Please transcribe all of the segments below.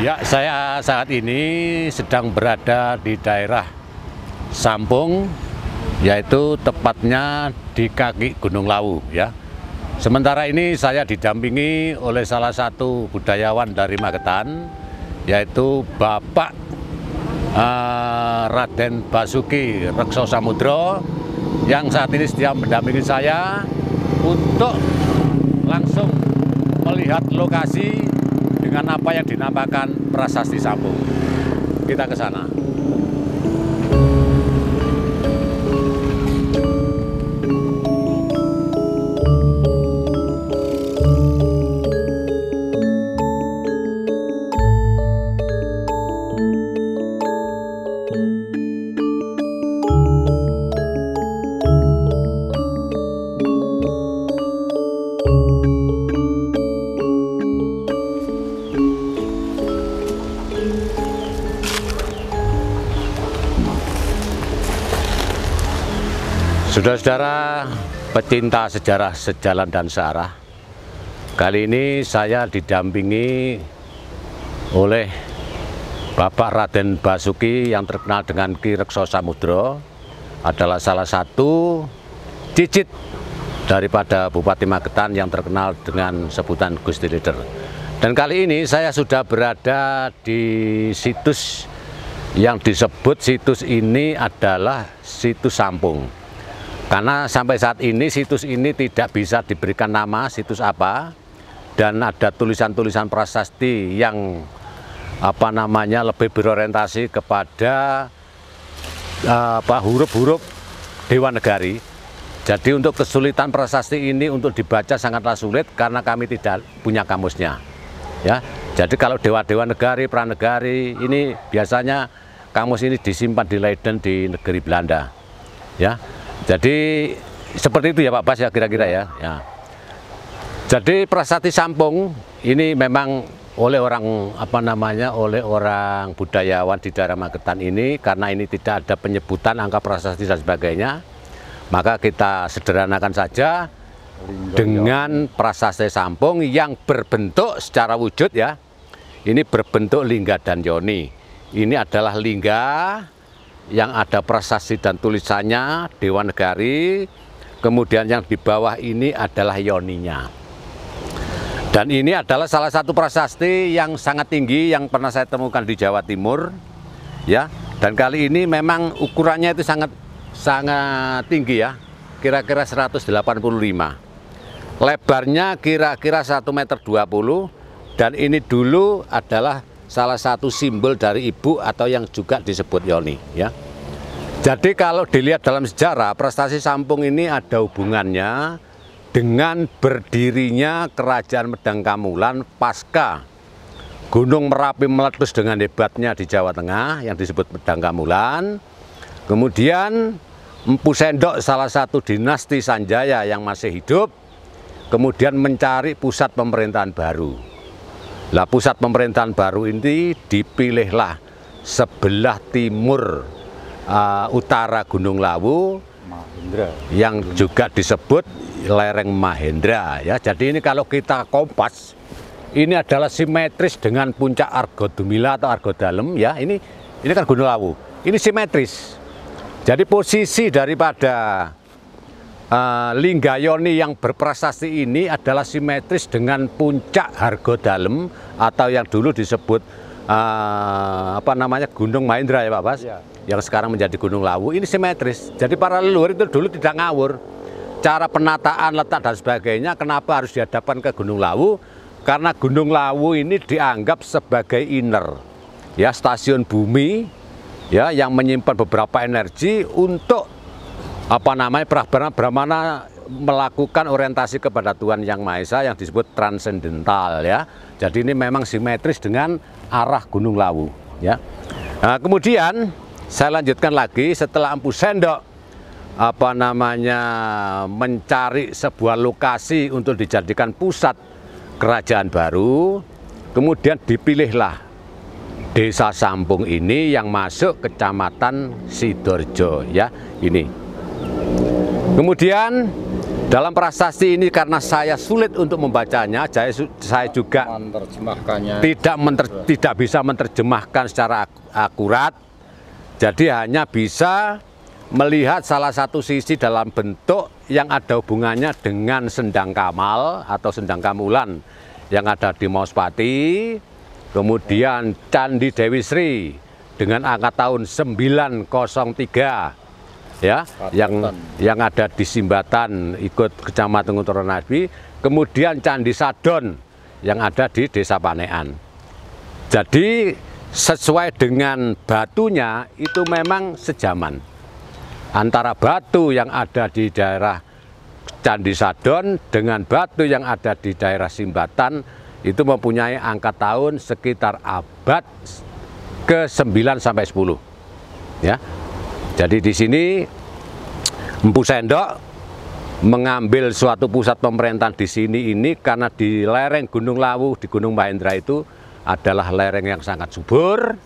Ya, saya saat ini sedang berada di daerah Sampung, yaitu tepatnya di kaki Gunung Lawu ya. Sementara ini saya didampingi oleh salah satu budayawan dari Magetan, yaitu Bapak Raden Basuki Rekso Samudro, yang saat ini sedang mendampingi saya untuk langsung melihat lokasi dengan apa yang dinamakan Prasasti Sampung. Kita ke sana. Saudara-saudara pecinta sejarah sejalan dan searah, kali ini saya didampingi oleh Bapak Raden Basuki yang terkenal dengan Ki Rekso Samudro, adalah salah satu cicit daripada Bupati Magetan yang terkenal dengan sebutan Gusti Leader. Dan kali ini saya sudah berada di situs yang disebut situs ini adalah situs Sampung. Karena sampai saat ini situs ini tidak bisa diberikan nama situs apa, dan ada tulisan-tulisan prasasti yang lebih berorientasi kepada huruf-huruf Dewa Negari. Jadi untuk kesulitan prasasti ini untuk dibaca sangatlah sulit karena kami tidak punya kamusnya. Ya, jadi kalau Dewa-Dewa Negari, Pranegari ini biasanya kamus ini disimpan di Leiden di negeri Belanda. Ya. Jadi seperti itu ya Pak Bas ya kira-kira ya. Jadi Prasasti Sampung ini memang oleh orang oleh orang budayawan di daerah Magetan ini, karena ini tidak ada penyebutan angka prasasti dan sebagainya, maka kita sederhanakan saja dengan Prasasti Sampung yang berbentuk secara wujud ya. Ini berbentuk lingga dan yoni. Ini adalah lingga yang ada prasasti dan tulisannya Dewa Negari, kemudian yang di bawah ini adalah yoninya. Dan ini adalah salah satu prasasti yang sangat tinggi yang pernah saya temukan di Jawa Timur ya. Dan kali ini memang ukurannya itu sangat tinggi ya, kira-kira 185. Lebarnya kira-kira 1,20 meter, dan ini dulu adalah salah satu simbol dari ibu atau yang juga disebut yoni ya. Jadi kalau dilihat dalam sejarah, Prasasti Sampung ini ada hubungannya dengan berdirinya Kerajaan Medang Kamulan pasca Gunung Merapi meletus dengan hebatnya di Jawa Tengah yang disebut Medang Kamulan. Kemudian Empu Sendok, salah satu dinasti Sanjaya yang masih hidup, kemudian mencari pusat pemerintahan baru. Lah pusat pemerintahan baru ini dipilihlah sebelah timur utara Gunung Lawu, Mahendra, yang juga disebut lereng Mahendra ya. Jadi ini kalau kita kompas, ini adalah simetris dengan puncak Argodumila atau Argodalem ya. Ini kan Gunung Lawu. Ini simetris. Jadi posisi daripada lingga yoni yang berprasasti ini adalah simetris dengan puncak Argodalem atau yang dulu disebut Gunung Mahendra ya Pak Bas ya, yang sekarang menjadi Gunung Lawu. Ini simetris. Jadi para leluhur itu dulu tidak ngawur. Cara penataan letak dan sebagainya kenapa harus dihadapkan ke Gunung Lawu? Karena Gunung Lawu ini dianggap sebagai inner ya, stasiun bumi ya, yang menyimpan beberapa energi untuk Brahmana melakukan orientasi kepada Tuhan Yang Maha Esa yang disebut transendental ya. Jadi ini memang simetris dengan arah Gunung Lawu ya. Nah, kemudian saya lanjutkan lagi setelah Empu Sendok mencari sebuah lokasi untuk dijadikan pusat kerajaan baru, kemudian dipilihlah Desa Sampung ini yang masuk Kecamatan Sidoarjo ya. Ini kemudian Dalam prasasti ini karena saya sulit untuk membacanya, saya juga tidak bisa menerjemahkan secara akurat. Jadi hanya bisa melihat salah satu sisi dalam bentuk yang ada hubungannya dengan Sendang Kamal atau Sendang Kamulan yang ada di Mauspati, kemudian Candi Dewi Sri dengan angka tahun 903 ya, yang ada di Simbatan ikut Kecamatan Utoronadi, kemudian Candi Sadon yang ada di Desa Panekan. Jadi sesuai dengan batunya itu memang sejaman. Antara batu yang ada di daerah Candi Sadon dengan batu yang ada di daerah Simbatan itu mempunyai angka tahun sekitar abad ke-9 sampai 10. Ya. Jadi di sini Empu Sendok mengambil suatu pusat pemerintahan di sini ini karena di lereng Gunung Lawu di Gunung Mahendra itu adalah lereng yang sangat subur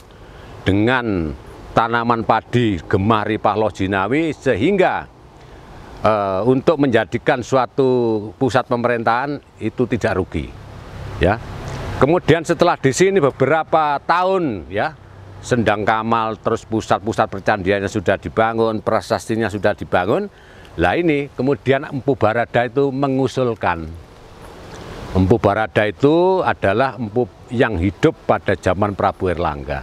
dengan tanaman padi Gemah Ripah Loh Jinawi, sehingga untuk menjadikan suatu pusat pemerintahan itu tidak rugi. Ya. Kemudian setelah di sini beberapa tahun ya, Sendang Kamal terus pusat-pusat percandiannya sudah dibangun, prasastinya sudah dibangun. Lah ini kemudian Empu Barada itu mengusulkan. Empu Barada itu adalah empu yang hidup pada zaman Prabu Erlangga.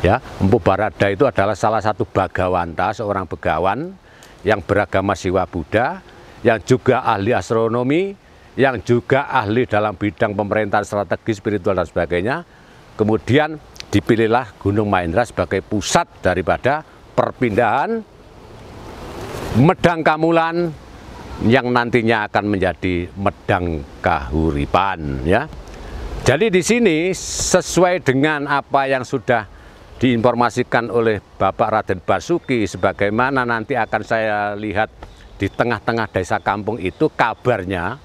Ya, Empu Barada itu adalah salah satu bagawanta, seorang begawan yang beragama Siwa Buddha, yang juga ahli astronomi, yang juga ahli dalam bidang pemerintahan strategi, spiritual dan sebagainya. Kemudian dipilihlah Gunung Mahendra sebagai pusat daripada perpindahan Medang Kamulan yang nantinya akan menjadi Medang Kahuripan. Ya. Jadi di sini sesuai dengan apa yang sudah diinformasikan oleh Bapak Raden Basuki, sebagaimana nanti akan saya lihat di tengah-tengah desa kampung itu, kabarnya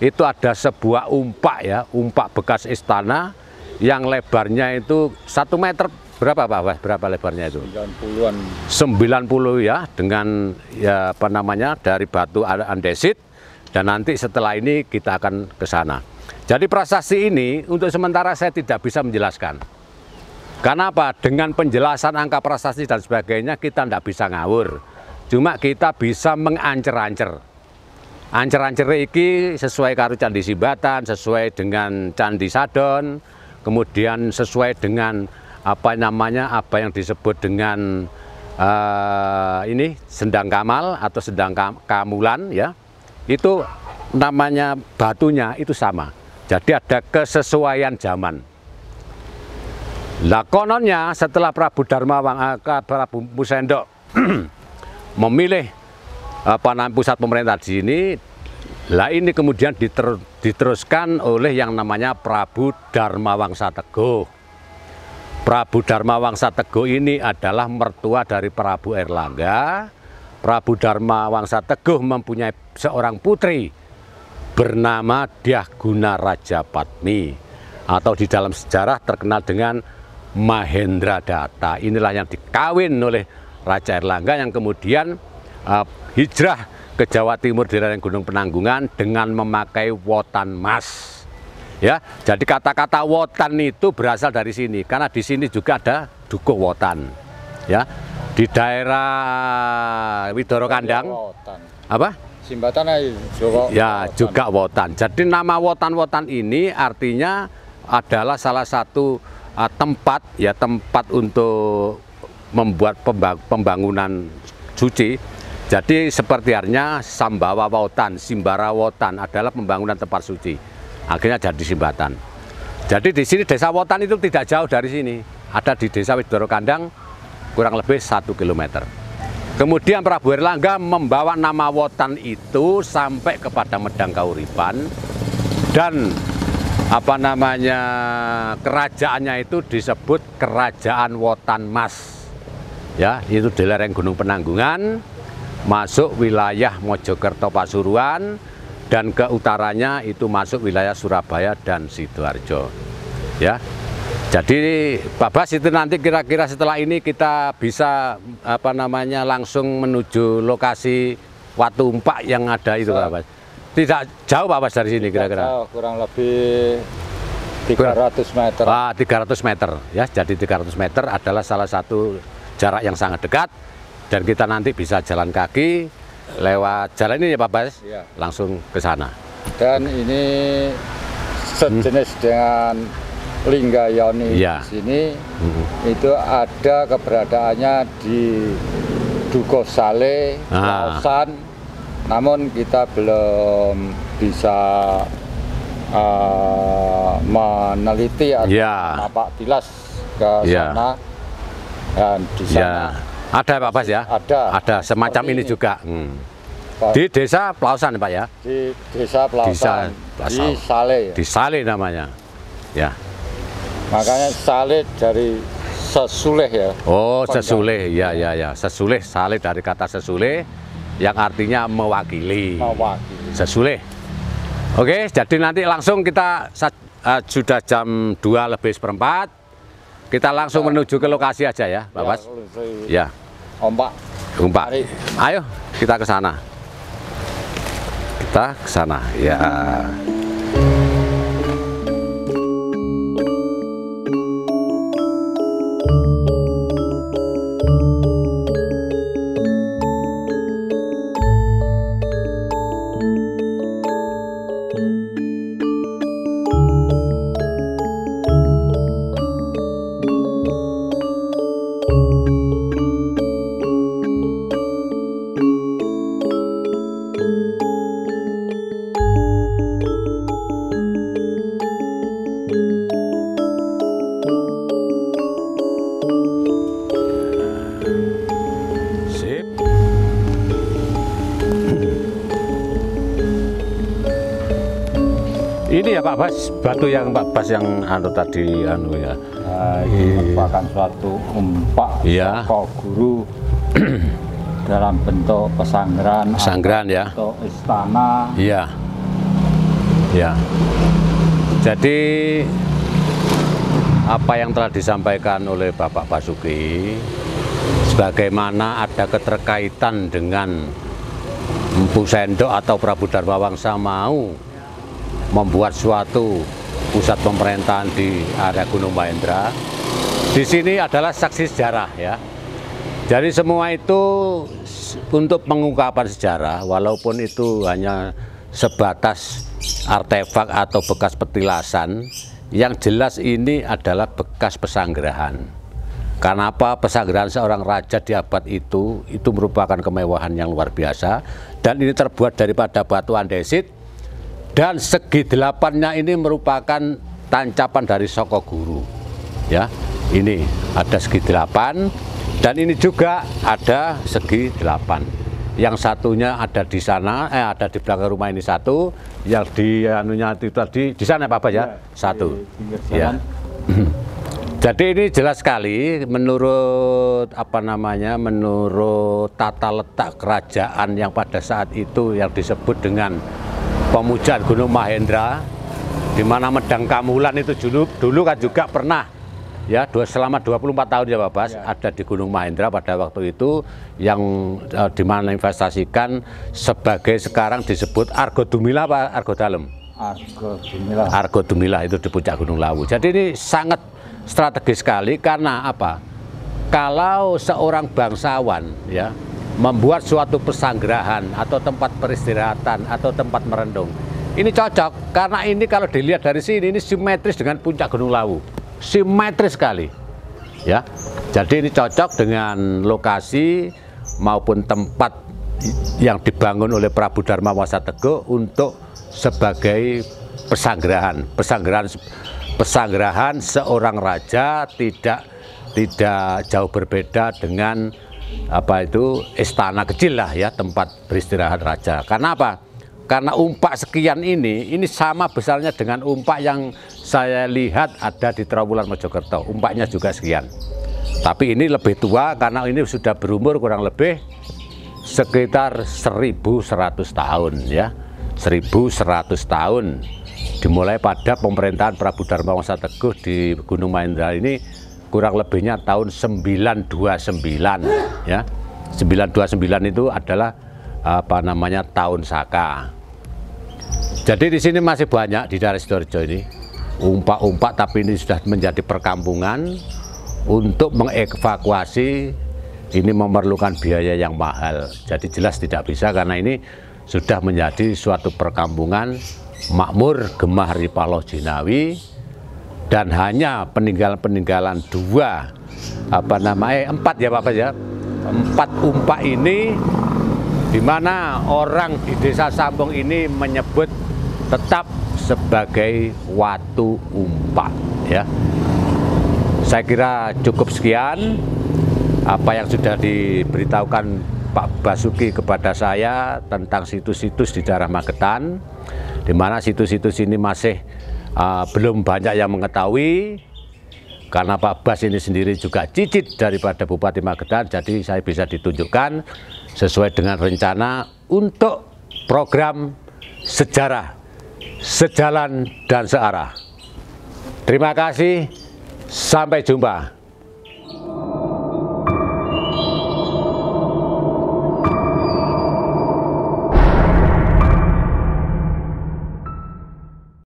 itu ada sebuah umpak ya, umpak bekas istana yang lebarnya itu 1 meter berapa Pak? Berapa lebarnya itu? 90-an. 90 ya, dengan ya apa namanya dari batu andesit, dan nanti setelah ini kita akan ke sana. Jadi prasasti ini untuk sementara saya tidak bisa menjelaskan. Karena apa? Dengan penjelasan angka prasasti dan sebagainya kita tidak bisa ngawur. Cuma kita bisa mengancer-ancer. Ancer-ancer iki sesuai karo Candi Simbatan, sesuai dengan Candi Sadon, kemudian sesuai dengan apa namanya, apa yang disebut dengan ini Sendang Kamal atau Sendang Kamulan ya. Itu namanya batunya itu sama. Jadi ada kesesuaian zaman. Lah kononnya setelah Prabu Prabu Empu Sendok memilih pusat pemerintahan di sini, lah ini kemudian diteruskan oleh yang namanya Prabu Dharmawangsa Teguh. Prabu Dharmawangsa Teguh ini adalah mertua dari Prabu Erlangga. Prabu Dharmawangsa Teguh mempunyai seorang putri bernama Dyahguna Rajapatmi, atau di dalam sejarah terkenal dengan Mahendra Datta. Inilah yang dikawin oleh Raja Erlangga yang kemudian hijrah ke Jawa Timur di lereng Gunung Penanggungan dengan memakai wotan mas. Ya, jadi kata-kata wotan itu berasal dari sini karena di sini juga ada dukuh wotan. Ya, di daerah Widoro Kandang. Apa? Simbatan ya juga wotan. Jadi nama wotan-wotan ini artinya adalah salah satu tempat ya, tempat untuk membuat pembangunan suci. Jadi seperti artinya Sambawa Wotan, Simbara Wotan adalah pembangunan tempat suci. Akhirnya jadi Simbatan. Jadi di sini desa Wotan itu tidak jauh dari sini. Ada di desa Widoro Kandang kurang lebih 1 km. Kemudian Prabu Erlangga membawa nama Wotan itu sampai kepada Medang Kahuripan, dan apa namanya kerajaannya itu disebut Kerajaan Wotan Mas. Ya, itu di lereng Gunung Penanggungan, masuk wilayah Mojokerto Pasuruan, dan ke utaranya itu masuk wilayah Surabaya dan Sidoarjo. Ya. Jadi Pak Bas itu nanti kira-kira setelah ini kita bisa apa namanya langsung menuju lokasi Watu Umpak yang ada itu Pak Bas. Tidak jauh Pak Bas dari sini kira-kira? Kurang lebih 300 meter. 300 meter ya. Jadi 300 meter adalah salah satu jarak yang sangat dekat dan kita nanti bisa jalan kaki lewat jalan ini ya Pak Bas. Ya. Langsung ke sana. Dan ini sejenis dengan Linggayoni ya. Di sini itu ada keberadaannya di Dugosale, Lausan, namun kita belum bisa meneliti atau napak tilas ke sana. Dan di sana ada Pak Bas ya? Ada semacam ini juga. Di desa Plausan Pak ya? Di desa Plausan, di Sale. Di Sale namanya. Ya. Makanya Sale dari sesuleh ya. Oh, sesuleh. Ya. Sesuleh, Sale dari kata sesuleh yang artinya mewakili. Sesuleh. Oke, jadi nanti langsung kita sudah jam 2:04. Kita langsung menuju ke lokasi aja ya, Pak Bas. Ya. Umpak. Ayo kita ke sana. Kita ke sana. Ya. Ini ya Pak Bas, batu yang Pak Bas yang tadi ya. Ini merupakan suatu umpak guru dalam bentuk pesanggeran ya. Atau istana. Iya. Ya. Jadi apa yang telah disampaikan oleh Bapak Basuki, sebagaimana ada keterkaitan dengan Empu Sendok atau Prabu Dharma Wangsa mau membuat suatu pusat pemerintahan di area Gunung Mahendra. Di sini adalah saksi sejarah ya. Jadi semua itu untuk pengungkapan sejarah, walaupun itu hanya sebatas artefak atau bekas petilasan, yang jelas ini adalah bekas pesanggerahan. Karena apa? Pesanggerahan seorang raja di abad itu merupakan kemewahan yang luar biasa, dan ini terbuat daripada batu andesit. Dan segi delapannya ini merupakan tancapan dari Soko Guru. Ya, ini ada segi delapan dan ini juga ada segi delapan. Yang satunya ada di sana, ada di belakang rumah ini satu, yang di anunya itu tadi di sana Pak ya, satu. Ya. Jadi ini jelas sekali menurut menurut tata letak kerajaan yang pada saat itu yang disebut dengan Pemujaan Gunung Mahendra, di mana Medang Kamulan itu dulu kan juga pernah ya selama 24 tahun ya Pak Bas ada di Gunung Mahendra pada waktu itu, yang dimanifestasikan sebagai sekarang disebut Argo Dumila Pak, Argo Dalem. Argo Dumila itu di puncak Gunung Lawu. Jadi ini sangat strategis sekali karena apa? Kalau seorang bangsawan ya membuat suatu pesanggerahan atau tempat peristirahatan atau tempat merendung, ini cocok karena ini kalau dilihat dari sini ini simetris dengan puncak Gunung Lawu, simetris sekali ya. Jadi ini cocok dengan lokasi maupun tempat yang dibangun oleh Prabu Dharma Wangsa Teguh untuk sebagai pesanggerahan seorang raja, tidak jauh berbeda dengan istana kecil lah ya, tempat beristirahat raja. Karena apa? Karena umpak sekian ini sama besarnya dengan umpak yang saya lihat ada di Trawulan Mojokerto. Umpaknya juga sekian. Tapi ini lebih tua karena ini sudah berumur kurang lebih sekitar 1100 tahun ya. 1100 tahun. Dimulai pada pemerintahan Prabu Dharma Wangsa Teguh di Gunung Mahendra ini kurang lebihnya tahun 929 ya. 929 itu adalah Tahun Saka. Jadi di sini masih banyak di daerah Sidoarjo ini umpak-umpak, tapi ini sudah menjadi perkampungan. Untuk mengevakuasi ini memerlukan biaya yang mahal. Jadi jelas tidak bisa karena ini sudah menjadi suatu perkampungan makmur Gemah Ripaloh Jinawi, dan hanya peninggalan-peninggalan empat ya Bapak ya, 4 umpak ini, di mana orang di Desa Sampung ini menyebut tetap sebagai watu umpak ya. Saya kira cukup sekian apa yang sudah diberitahukan Pak Basuki kepada saya tentang situs-situs di daerah Magetan, di mana situs-situs ini masih belum banyak yang mengetahui, karena Pak Bas ini sendiri juga cicit daripada Bupati Magetan, jadi saya bisa ditunjukkan sesuai dengan rencana untuk program sejarah, sejalan dan searah. Terima kasih, sampai jumpa.